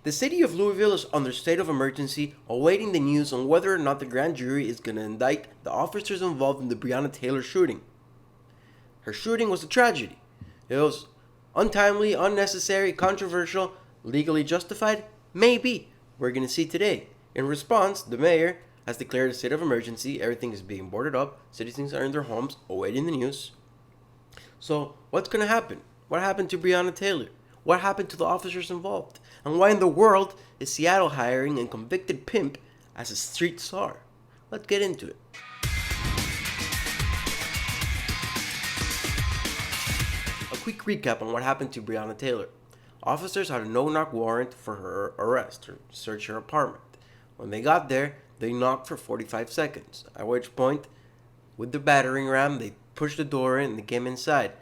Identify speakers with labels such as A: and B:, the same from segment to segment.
A: The city of Louisville is under state of emergency, awaiting the news on whether or not the grand jury is going to indict the officers involved in the Breonna Taylor shooting. Her shooting was a tragedy. It was untimely, unnecessary, controversial, legally justified? Maybe. We're going to see today. In response, the mayor has declared a state of emergency. Everything is being boarded up. Citizens are in their homes awaiting the news. So, what's going to happen? What happened to Breonna Taylor? What happened to the officers involved? And why in the world is Seattle hiring a convicted pimp as a street czar? Let's get into it. A quick recap on what happened to Breonna Taylor. Officers had a no-knock warrant for her arrest, or search her apartment. When they got there, they knocked for 45 seconds, at which point, with the battering ram, they pushed the door in and they came inside.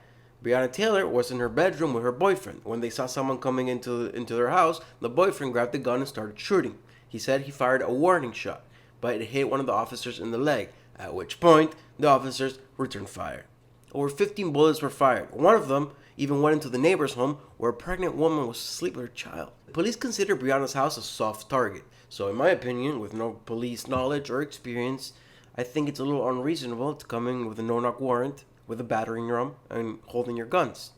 A: Breonna Taylor was in her bedroom with her boyfriend. When they saw someone coming into their house, the boyfriend grabbed the gun and started shooting. He said he fired a warning shot, but it hit one of the officers in the leg, at which point the officers returned fire. Over 15 bullets were fired. One of them even went into the neighbor's home where a pregnant woman was asleep with her child. Police consider Breonna's house a soft target, so in my opinion, with no police knowledge or experience, I think it's a little unreasonable to come in with a no-knock warrant, with a battering ram, and holding your guns.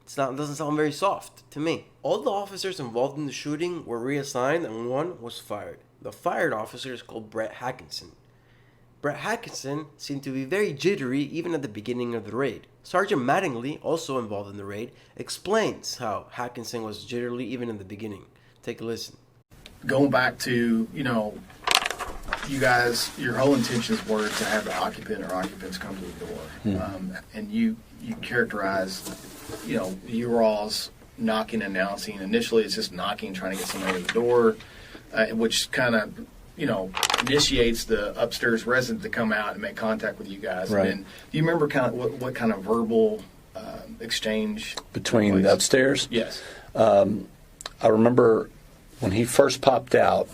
A: It doesn't sound very soft to me. All the officers involved in the shooting were reassigned and one was fired. The fired officer is called Brett Hackinson. Brett Hackinson seemed to be very jittery even at the beginning of the raid. Sergeant Mattingly, also involved in the raid, explains how Hackinson was jittery even in the beginning. Take a listen.
B: Going back to, you guys, your whole intentions were to have the occupant or occupants come to the door. And you characterized, you were all's knocking, announcing. Initially, it's just knocking, trying to get somebody to the door, which kind of, initiates the upstairs resident to come out and make contact with you guys.
C: Right.
B: And do you remember kind of what kind of verbal exchange
C: between the upstairs?
B: Yes.
C: I remember when he first popped out,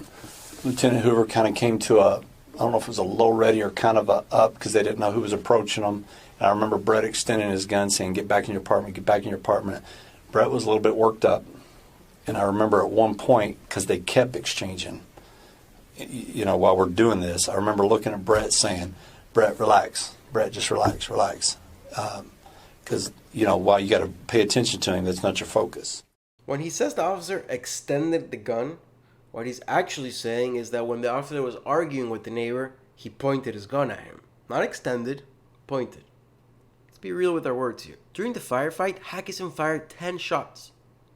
C: Lieutenant Hoover kind of came to I don't know if it was a low ready or kind of a up because they didn't know who was approaching them. And I remember Brett extending his gun saying, "Get back in your apartment, get back in your apartment." Brett was a little bit worked up. And I remember at one point, because they kept exchanging, while we're doing this, I remember looking at Brett saying, "Brett, relax. Brett, just relax. Because, while you got to pay attention to him, that's not your focus."
A: When he says the officer extended the gun, what he's actually saying is that when the officer was arguing with the neighbor, he pointed his gun at him. Not extended, pointed. Let's be real with our words here. During the firefight, Hackinson fired 10 shots.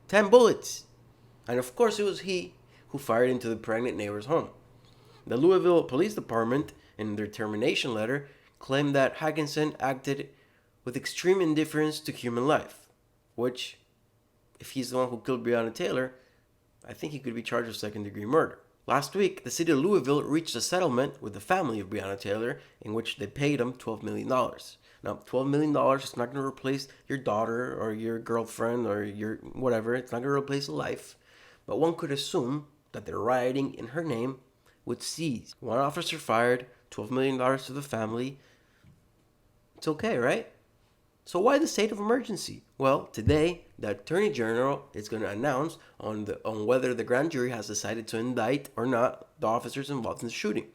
A: 10 bullets. And of course it was he who fired into the pregnant neighbor's home. The Louisville Police Department, in their termination letter, claimed that Hackinson acted with extreme indifference to human life, which, if he's the one who killed Breonna Taylor, I think he could be charged with second-degree murder. Last week, the city of Louisville reached a settlement with the family of Breonna Taylor in which they paid him $12 million. Now, $12 million is not going to replace your daughter or your girlfriend or your whatever. It's not going to replace a life. But one could assume that the rioting in her name would cease. One officer fired, $12 million to the family. It's okay, right? So why the state of emergency? Well, today, the Attorney General is going to announce on whether the grand jury has decided to indict or not the officers involved in the shooting.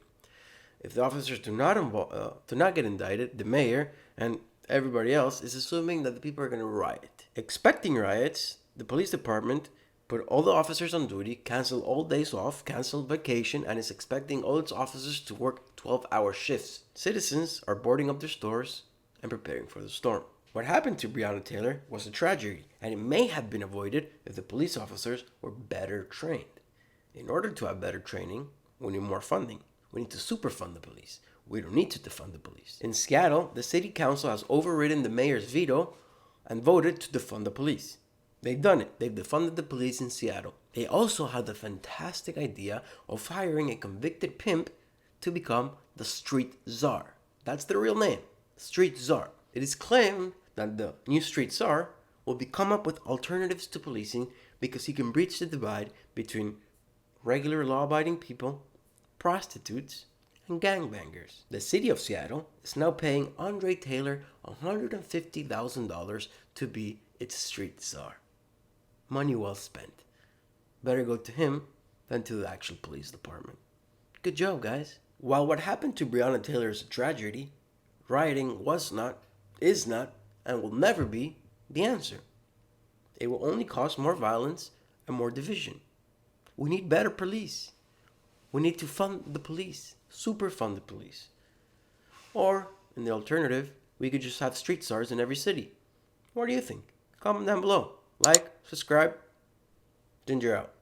A: If the officers do not get indicted, the mayor and everybody else is assuming that the people are going to riot. Expecting riots, the police department put all the officers on duty, canceled all days off, canceled vacation, and is expecting all its officers to work 12-hour shifts. Citizens are boarding up their stores and preparing for the storm. What happened to Breonna Taylor was a tragedy, and it may have been avoided if the police officers were better trained. In order to have better training, we need more funding. We need to superfund the police. We don't need to defund the police. In Seattle, the city council has overridden the mayor's veto and voted to defund the police. They've done it. They've defunded the police in Seattle. They also had the fantastic idea of hiring a convicted pimp to become the street czar. That's the real name, street czar. It is claimed that the new street czar will come up with alternatives to policing because he can breach the divide between regular law-abiding people, prostitutes, and gangbangers. The city of Seattle is now paying Andre Taylor $150,000 to be its street czar. Money well spent. better go to him than to the actual police department. Good job, guys. While what happened to Breonna Taylor is a tragedy, rioting was not, is not, and will never be the answer. It will only cause more violence and more division. We need better police. We need to fund the police, super fund the police. Or, in the alternative, we could just have street stars in every city. What do you think? Comment down below. Like, subscribe. Ginger out.